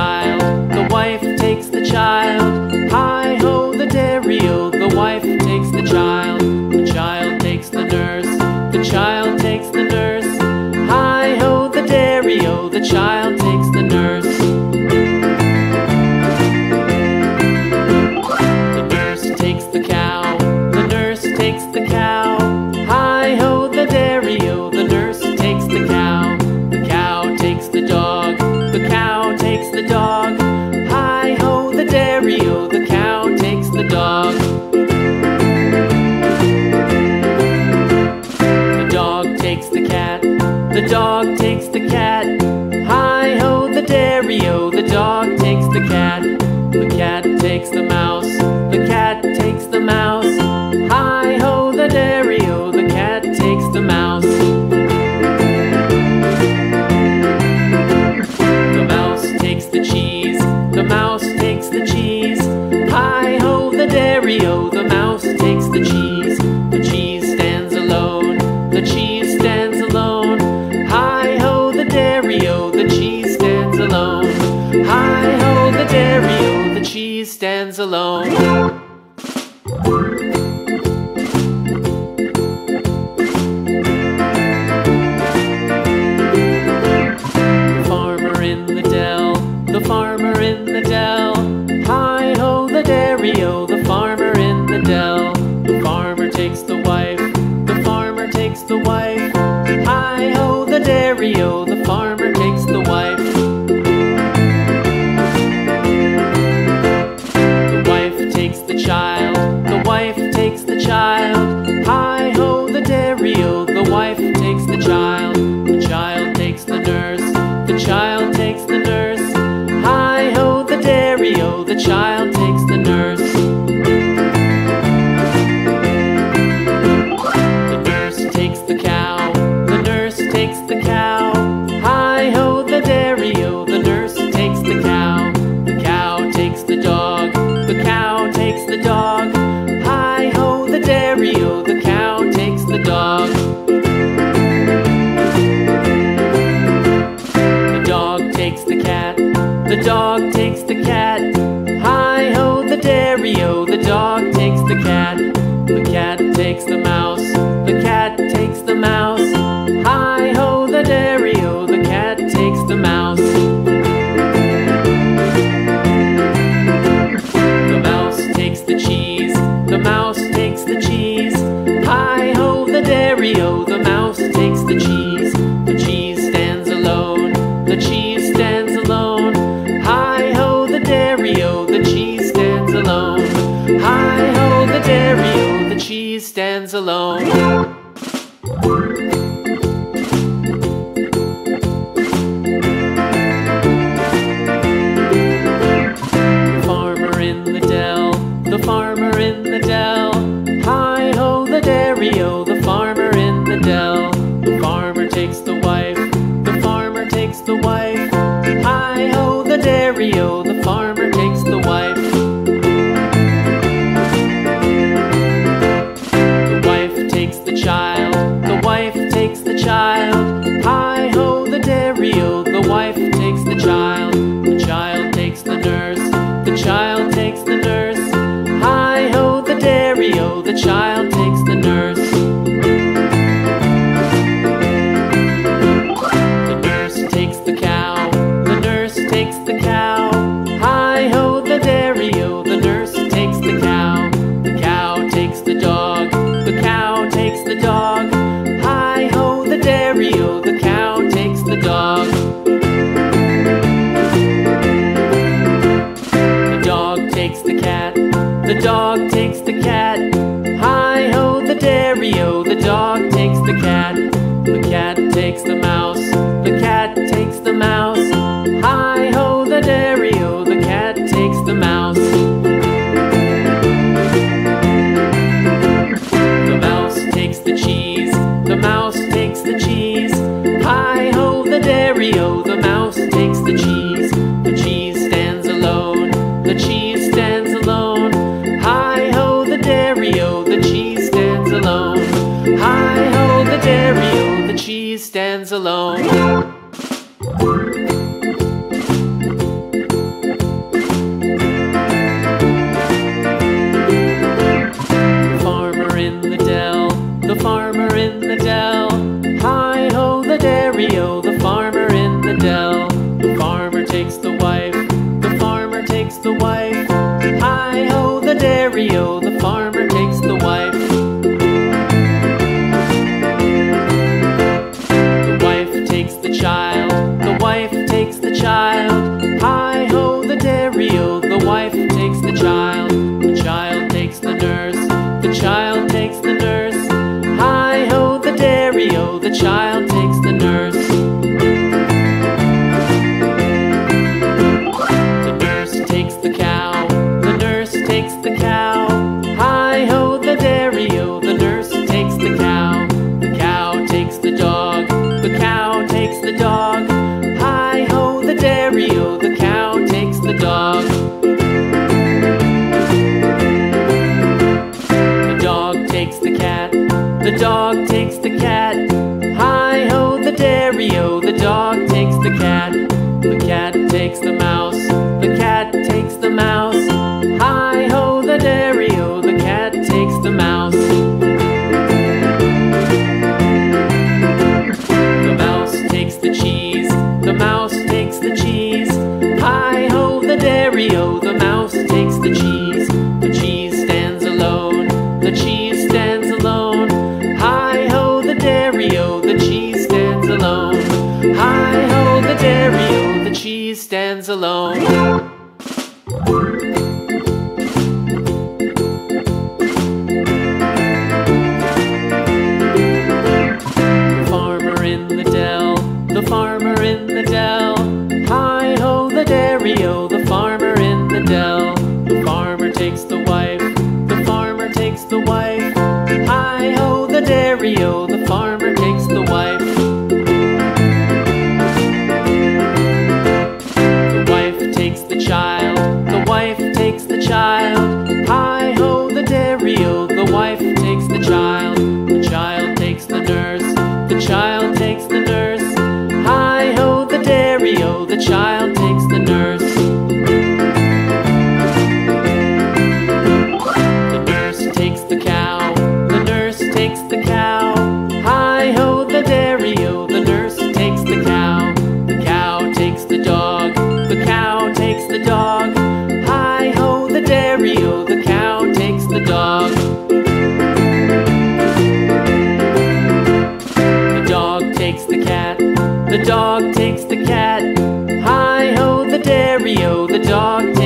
child, the wife takes the child. Hi-ho, the dairy-o, the wife takes the child takes the nurse, the child takes the nurse. Hi-ho, the dairy-o, the child takes the nurse. The nurse takes the cow, the nurse takes the cow. Hi-ho, the dairy-o, the nurse takes the cow. The cow takes the dog, the cow takes the dog. Hi-ho, the dairy-o, the cow takes the dog. The dog takes the cat, the dog takes the cat. Hi-ho, the dairy-o, the dog takes the cat. The cat takes the mouse, the cat takes the mouse. Hi-ho, the dairy-o, the cat takes the mouse. The mouse takes the cheese, the mouse takes the cheese. Hi-ho, the dairy-o, the mouse takes the cheese. The cheese stands alone, the cheese stands alone. Hi-ho, the dairy-o, the cheese stands alone. Hi-ho, the dairy-o, the cheese stands alone. The farmer in the dell. Hi-ho, the dairy-o, the farmer in the dell. The farmer takes the wife, the farmer takes the wife. Hi-ho, the dairy-o, the farmer takes the wife. The wife takes the child, the wife takes the child. Hi-ho, the dairy-o, the wife takes the child. The child takes the nurse, the child takes the nurse. Hi-ho, the dairy-o, the child takes the nurse. The nurse takes the cow, the nurse takes the cow. Hi-ho, the dairy-o, the nurse takes the cow. The cow takes the dog, the cow takes the dog. Hi-ho, the dairy-o, the cow takes the dog. The dog takes the cat, the dog takes the cat. Hi-ho, the dairy-o, the dog takes the cat. The cat takes the mouse, the cat takes the mouse. Hi-ho, the dairy-o, the cat takes the mouse. The mouse takes the cheese, the mouse takes the cheese. Hi-ho, the dairy-o, the mouse takes the cheese. The cheese stands alone, the cheese stands alone. Hi-ho, the dairy-o, the cheese stands alone. Hi-ho, the dairy-o, the cheese stands alone. The farmer in the dell, the farmer in the dell. Hi-ho, the dairy-o, the farmer in the dell. The farmer takes the wife, the farmer takes the wife. Hi-ho, the dairy-o, the farmer takes the wife. The wife takes the child, the wife takes the child. Hi-ho, the dairy-o, the wife takes the child. The child takes the nurse, the child takes the nurse. Hi-ho, the dairy-o, the child takes the nurse. The nurse takes the cow, the nurse takes the cow. Hi-ho, the dairy-o, the nurse takes the cow. The cow takes the dog, the cow takes the dog. Hi-ho, the dairy-o, the cow takes the dog. wife takes the child takes the nurse, the child takes the nurse. Hi-ho the dairy-o, the child takes the nurse. The nurse takes the cow, the nurse takes the cow. Hi-ho the dairy-o, the nurse takes the cow. The cow takes the dog, the cow takes the dog. Hi-ho the dairy-o, the cow takes the dog. The dog takes the cat, the dog takes the cat. Hi-ho the dairy-o, the dog takes the cat. The cat takes the mouse, the cat takes the mouse. Hi-ho the dairy-o, the cat takes the mouse. The mouse takes the cheese, the mouse takes the cheese. Hi-ho the dairy-o, the mouse takes the cheese. The cheese stands alone, the cheese stands alone. Hi-ho the dairy-o, the cheese stands alone. Hi-ho the dairy-o, the cheese stands alone. The farmer in the dell. Hi-ho the dairy-o, the farmer in the dell. The farmer takes the wife, the farmer takes the wife. Hi-ho the dairy-o, the farmer takes the wife. The wife takes the child, the wife takes the child. Hi-ho the dairy-o, the wife takes the child. The child takes the nurse, the child takes the nurse. Hi-ho the dairy-o, the child takes the nurse. The nurse takes the cow, the nurse takes the cow. Hi-ho the dairy-o, the nurse takes the cow. The cow takes the dog, the cow takes the dog. Hi-ho the dairy-o, the cow takes the dog. The dog takes the cat, the dog takes the cat. Hi-ho the dairy-o, the dog takes